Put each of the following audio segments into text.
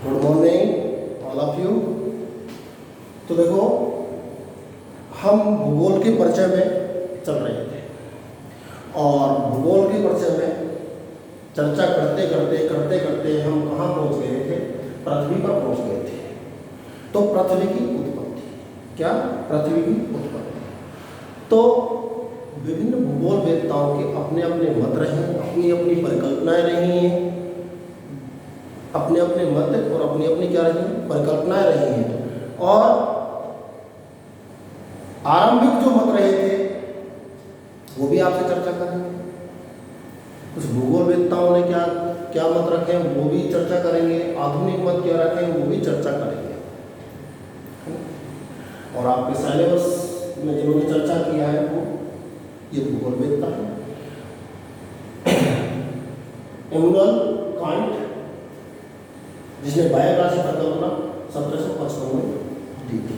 Good morning all of you. तो देखो, हम भूगोल के परिचय में चल रहे थे और भूगोल के परिचय में चर्चा करते करते हम कहाँ पहुँच गए थे? पृथ्वी पर पहुँच गए थे। तो पृथ्वी की उत्पत्ति, क्या? पृथ्वी की उत्पत्ति। तो विभिन्न भूगोल वेत्ताओं के अपने अपने मत रहे, अपनी अपनी परिकल्पनाएं रही हैं, अपने अपने मत और अपनी अपनी क्या रही हैं? परिकल्पनाएं रही हैं। और आरंभिक जो मत रहे थे वो भी आपसे चर्चा करेंगे। कुछ भूगोल वेत्ताओं ने क्या क्या मत रखे हैं वो भी चर्चा करेंगे। आधुनिक मत क्या रखे हैं वो भी चर्चा करेंगे। और आपके सिलेबस में जिन्होंने चर्चा किया है वो ये भूगोल वेत्ता है। इमैनुएल कांट, जिसने बायोग्राफी परिकल्पना 1755 में दी थी।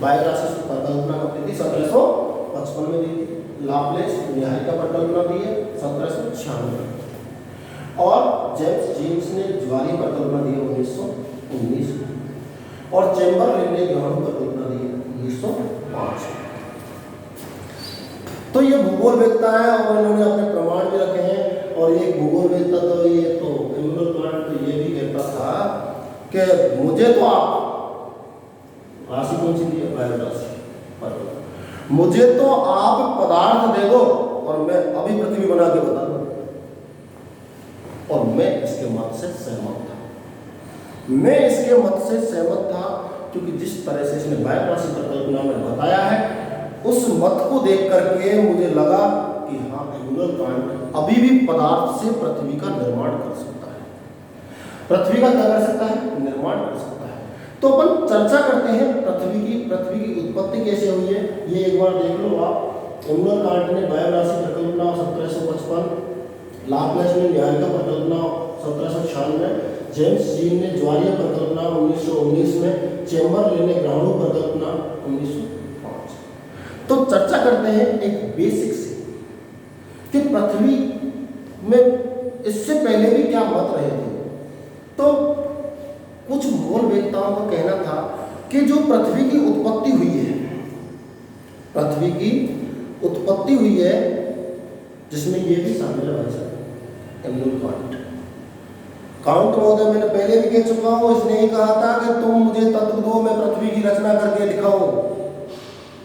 बायोग्राफी की परिकल्पना कब दी थी? 1755 में दी थी। लाप्लेस न्यायिका परिकल्पना दी है 1796 में। और जेम्स ने ज्वारीय परिकल्पना दी है 1919 में। और चैम्बरलेन ने ग्रहण परिकल्पना दी है 1905 में। तो ये भूगोल वेत्ता है और इन्होंने अपने प्रमाण भी रखे हैं। और ये भूगोल वेत्ता तो ये तो इमैनुएल कांट तो ये भी कहता था कि मुझे तो आप राशि कौन सी दी है? बायोराशि। मुझे तो आप पदार्थ दे दो और मैं अभी पृथ्वी बना के बता दूं। और मैं इसके मत से सहमत था। मैं इसके मत से सहमत था क्योंकि जिस तरह से इसने बायोराशि परिकल्पना में बताया है उस मत को देख करके मुझे लगा कि हाँ, इमैनुएल कांट अभी भी पदार्थ से पृथ्वी का निर्माण कर सकता है। पृथ्वी का क्या कर सकता है? निर्माण कर सकता है। तो अपन चर्चा करते हैं पृथ्वी की उत्पत्ति कैसे हुई है। ये एक बार देख लो आप। इमैनुएल कांट ने बायोराशि परिकल्पना 1755, लाप्लास ने न्यायिका परिकल्पना 1796, जेम्स जीन ने ज्वारीय परिकल्पना 1919 में, चैम्बरलेन ने ग्रहणों परिकल्पना 1905। तो चर्चा करते हैं एक बेसिक से कि पृथ्वी में इससे पहले भी क्या मत रहे थे। तो कुछ भूगोल वेत्ताओं का कहना था कि जो पृथ्वी की उत्पत्ति हुई है, पृथ्वी की उत्पत्ति हुई है जिसमें ये भी शामिल है भाई साहब इमैनुएल कांट महोदय, मैंने पहले भी कह चुका हूँ। इसने ही कहा था कि तुम मुझे तत्व दो, मैं पृथ्वी की रचना करके दिखाऊं।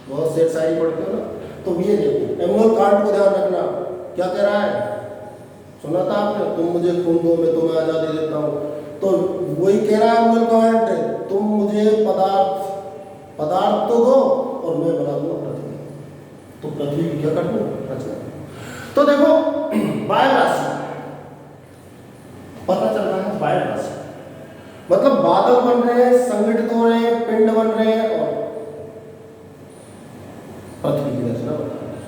बहुत शेर शायरी पढ़ते हो ना, तो ये देखो इमैनुएल कांट को ध्यान रखना क्या कह रहा है। सुना था आपने? तुम मुझे खून दो, मैं तुम्हें आजादी देता हूँ। तो वही कह रहा है इमैनुएल कांट, तुम मुझे पदार्थ तो दो और मैं बना दूंगा पृथ्वी। तो पृथ्वी की क्या कर दूं? रचना। तो देखो बायोराशि पता चल रहा है। बायोराशि मतलब बादल बन रहे हैं, संगठित हो रहे हैं, पिंड बन रहे हैं और पृथ्वी की रचना बता रहे हैं।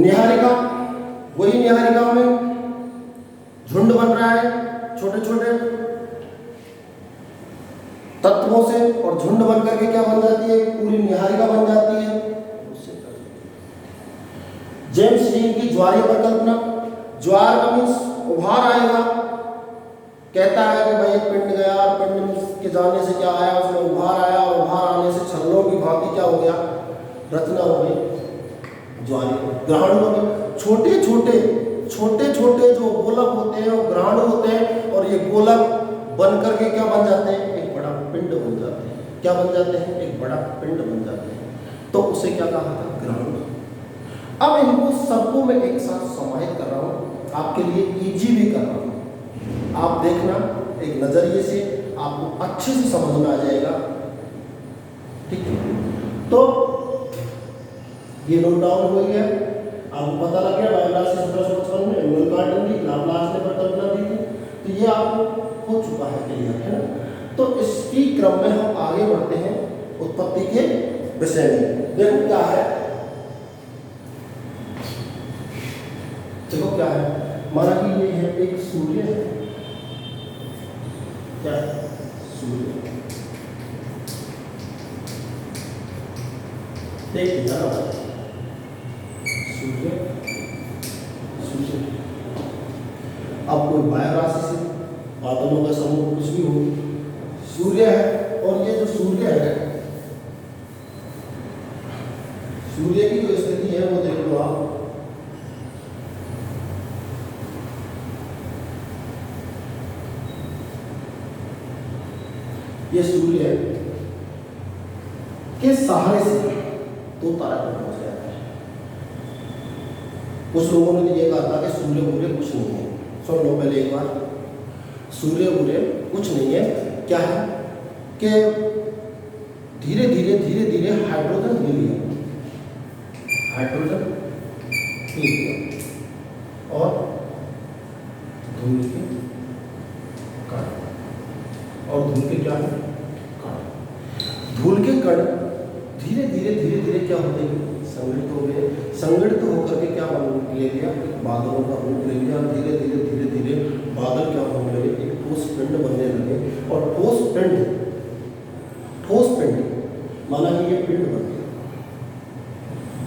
निहारिका, वही निहारिका में झुंड बन रहा है छोटे छोटे तत्वों से और झुंड बन करके क्या बन जाती है? पूरी निहारिका बन जाती है। जेम्स जीन की ज्वारीय परिकल्पना, ज्वार का मीन्स उभार आएगा। कहता है कि भाई एक पिंड गया और पिंड के जाने से क्या आया? उसमें उभार आया और उभार आने से छल्लों की भांति क्या हो गया? रचना हो गई ज्वारीय। ग्रहण हो गए छोटे छोटे जो गोलक होते हैं वो ग्रहण होते हैं और ये गोलक बन करके क्या बन जाते हैं? एक बड़ा पिंड बन जाते हैं। क्या बन जाते हैं? एक बड़ा पिंड बन जाते हैं। तो उसे क्या कहा था? ग्रहण। अब इनको सबको मैं एक साथ समाहित कर रहा हूँ, आपके लिए इजी भी कर रहा हूँ। आप देखना एक नजरिए से आपको अच्छे से समझ में आ जाएगा। ठीक है, तो ये नोट डाउन हो गया, आपको पता लग गया। बायोराशि 1755 में इमैनुएल कांट ने, लाप्लास ने परिकल्पना दी थी। तो ये आपको हो चुका है क्लियर, है ना। तो इसकी क्रम में हम आगे बढ़ते हैं उत्पत्ति के विषय में। देखो क्या है, देखो क्या है। माना कि ये है एक सूर्य है। क्या है? सूर्य। एक सूर्य। अब कोई बायोराशि से बादलों का समूह कुछ भी हो, सूर्य है। और ये जो सूर्य है, सूर्य की जो स्थिति है वो देख लो आप। ये सूर्य के सहारे से दो तारागण हो जाता है। कुछ लोगों ने ये कहा था कि सूर्य बुरे कुछ नहीं है। सुन लो पहले एक बार, सूर्य बुरे कुछ नहीं है। क्या है कि धीरे धीरे धीरे धीरे हाइड्रोजन हीलियम और धूल के कण, और धूल के क्या है कण, धूल के कण धीरे धीरे धीरे धीरे क्या होते हैं, संगठित हो गए। संगठित होकर के क्या बन ले लिया, बादलों का रूप ले लिया। धीरे धीरे धीरे धीरे बादल क्या होने लगे, एक ठोस पिंड बनने लगे। और ठोस पिंड माना कि ये पिंड बन गया,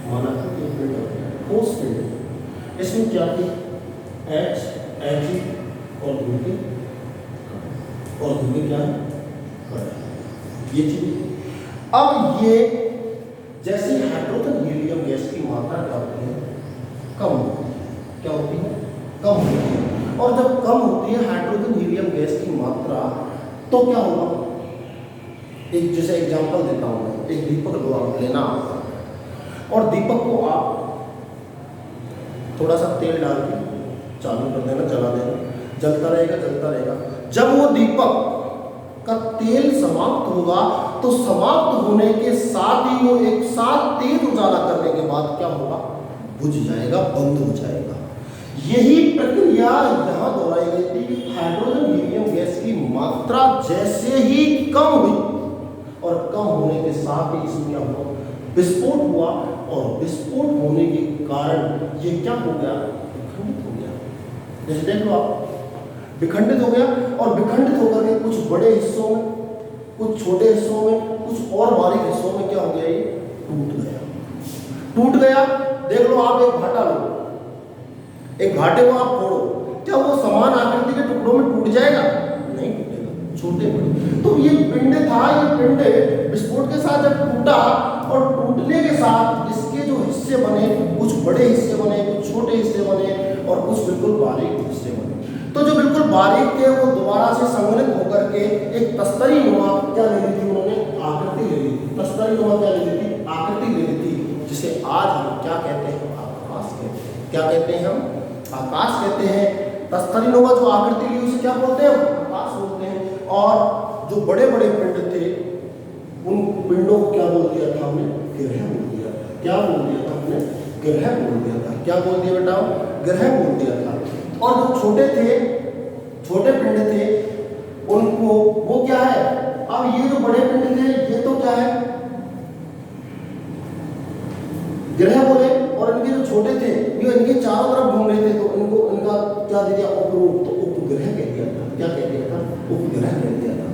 माना कि ये पिंड बन गया, ठोस पिंड। इसमें क्या थी, H और धूल के क्या है, ये चीज। अब ये जैसे हाइड्रोजन हीलियम गैस की मात्रा क्या होती है, कम होती है। क्या होती है, कम होती है। और जब कम होती है हाइड्रोजन हीलियम गैस की मात्रा, तो क्या होगा, एक जैसे एग्जांपल देता हूं मैं, एक दीपक लो आप, लेना आपका, और दीपक को आप थोड़ा सा तेल डाल के चालू कर देना, जला देना, जलता रहेगा। जब वो दीपक का तेल समाप्त होगा, तो समाप्त होने के साथ ही वो एक साथ तेज उजाला करने के बाद क्या होगा, बुझ जाएगा, बंद हो जाएगा। यही प्रक्रिया यहां दोहराई गई थी। हाइड्रोजन हीलियम गैस की मात्रा जैसे ही कम हुई, और कम होने के साथ ही इसमें क्या हुआ, विस्फोट हुआ। और विस्फोट होने के कारण ये क्या हो गया, विखंडित हो गया। जैसे देख लो आप, विखंडित हो गया। और विखंडित होकर के कुछ बड़े हिस्सों में, कुछ छोटे हिस्सों में, कुछ और बारीक हिस्सों में क्या हो गया, ये टूट गया। देख लो आप, एक भाटा लो, एक भाटे को आप फोड़ो, क्या वो समान आकृति के टुकड़ों में टूट जाएगा, नहीं टूटेगा, छोटे बड़े। तो ये पिंड था, ये पिंड विस्फोट के साथ जब टूटा, और टूटने के साथ इसके जो हिस्से बने, कुछ बड़े हिस्से बने, कुछ छोटे हिस्से बने, और कुछ बिल्कुल बारीक हिस्से बने। तो जो बिल्कुल बारीक थे वो दोबारा से सम्मिलित होकर के एक तस्तरी नुमा क्या ले ली थी, उन्होंने आकृति ले ली थी। तस्तरी नुमा क्या ले ली थी, आकृति ले ली थी, जिसे आज हम क्या कहते हैं, आकाश कहते हैं। क्या कहते हैं हम, आकाश कहते हैं। तस्तरी नुमा जो आकृति ली उसे क्या बोलते हैं, आकाश बोलते हैं। और जो बड़े बड़े पिंड थे, उन पिंडों को क्या बोल दिया था हमने, ग्रह बोल दिया। क्या बोल दिया था हमने, ग्रह बोल दिया था। क्या बोल दिया बेटा, ग्रह बोल दिया था। और जो छोटे पिंड थे, उनको वो क्या है, अब ये जो बड़े पिंड थे, ये तो क्या है, ग्रह बोले। और इनके जो छोटे थे, ये इनके चारों तरफ घूम रहे थे, तो इनको इनका क्या दे दिया, उपरूप, तो उपग्रह कह दिया था। क्या कह दिया था, उपग्रह कह दिया था।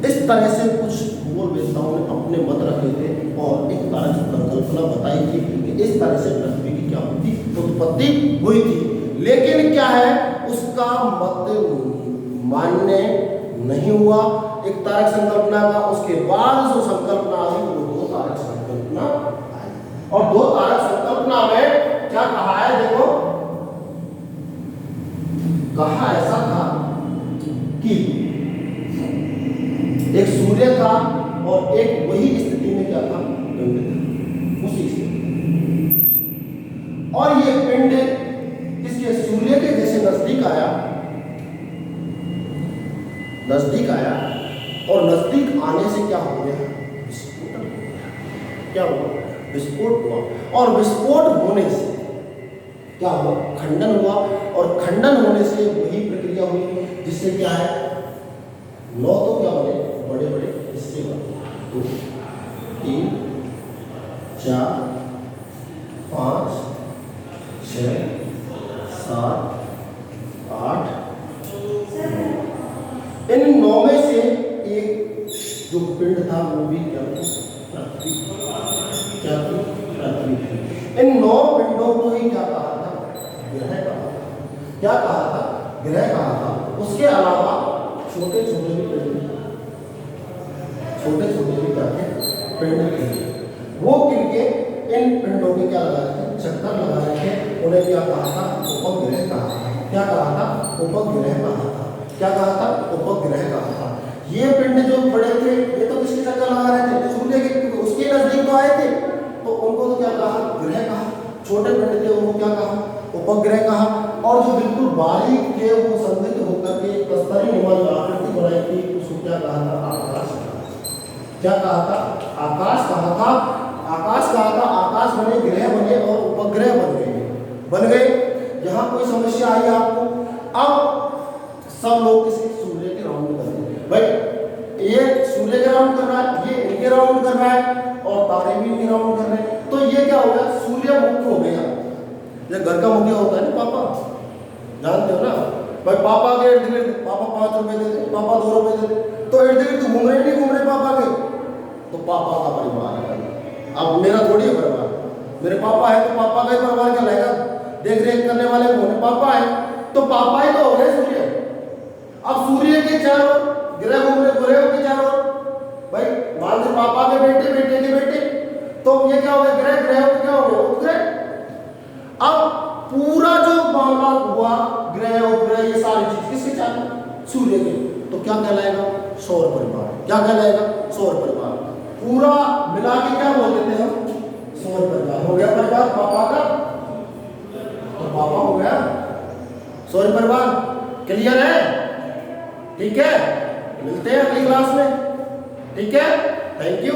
इस तरह से कुछ भूगोलवेत्ताओं ने अपने मत रखे थे, और एक तरह की परिकल्पना बताई थी कि इस तरह से पृथ्वी की क्या हुई थी, उत्पत्ति हुई थी। लेकिन क्या है, उसका मत मान्य नहीं हुआ एक तारक संकल्पना का। उसके बाद जो संकल्पना आई वो दो तारक संकल्पना आई। और दो तारक संकल्पना में क्या कहा है, देखो, कहा ऐसा था कि एक सूर्य था, और एक वही स्थिति में क्या था, पिंड था, उसी स्थिति। और ये पिंड इसके सूर्य के जैसे नजदीक आया, और नजदीक आने से क्या हो गया, विस्फोट। क्या हुआ, विस्फोट हुआ। और विस्फोट होने से क्या हुआ, खंडन हुआ। और खंडन होने से वही प्रक्रिया हुई जिससे क्या है, 9 तो क्या बने, बड़े बड़े हिस्से बने, 2 3 4 5 6 7 8 इन 9 में से एक जो पिंड था वो भी क्या थी, पृथ्वी। क्या थी, पृथ्वी थी। इन 9 पिंडों को ही क्या कहा था, ग्रह कहा था। क्या कहा था, ग्रह कहा था। उसके अलावा छोटे छोटे भी पिंड, छोटे छोटे भी क्या थे, पिंड थे। वो किनके, इन पिंडों के क्या लगा रखे, चक्कर लगा रखे। उन्हें क्या कहा था, उपग्रह कहा था। क्या कहा था, उपग्रह कहा था। क्या कहा था, उपग्रह कहा था। ये पिंड जो बड़े थे, ये तो किसके चक्कर लगा रहे थे, सूर्य के, उसके नजदीक तो आए थे, तो उनको तो क्या कहा, ग्रह कहा। छोटे पिंड थे, उनको क्या कहा, उपग्रह कहा। और जो बिल्कुल बारीक थे, वो संघित होकर के कस्तरी नुमा जो आकृति बनाई थी, उसको क्या कहा था, आकाश कहा। क्या कहा था, आकाश कहा था। आकाश कहा था, आकाश बने, ग्रह बने और उपग्रह बन गए। यहाँ कोई समस्या आई आपको? अब सब लोग किसी सूर्य के राउंड कर रहे हैं भाई, ये सूर्य के राउंड कर रहा है, ये इनके राउंड कर रहा है, और तारे भी इनके राउंड कर रहे हैं। तो ये क्या हो गया, सूर्य मुक्त हो गया। ये घर का मुखिया होता है ना पापा, जानते हो ना भाई, पापा के इर्द गिर्द, पापा 5 रुपए दे दे, पापा 2 रुपए दे दे, तो इर्द गिर्द घूम रहे नहीं घूम रहे पापा के, तो पापा का परिवार है। अब मेरा थोड़ी है परिवार, मेरे पापा है तो पापा का ही परिवार क्या रहेगा, देख रेख करने वाले कौन, पापा है, तो पापा ही तो हो गए सूर्य। अब सूर्य के चारों ग्रह घूम रहे, ग्रह के चारों भाई, मान लो पापा के बेटे, बेटे के बेटे, तो ये क्या हो गया, ग्रह, ग्रह क्या हो गया, उपग्रह। अब पूरा जो मामला हुआ, ग्रह उपग्रह ये सारी चीज किसके चारों, सूर्य के, तो क्या कहलाएगा, सौर परिवार। क्या कहलाएगा, सौर परिवार। पूरा मिला के क्या बोल देते हैं हम, सौर परिवार। हो गया परिवार पापा का, तो पापा हो गया सौर परिवार। क्लियर है? ठीक है, मिलते हैं अगली क्लास में। ठीक है, थैंक यू।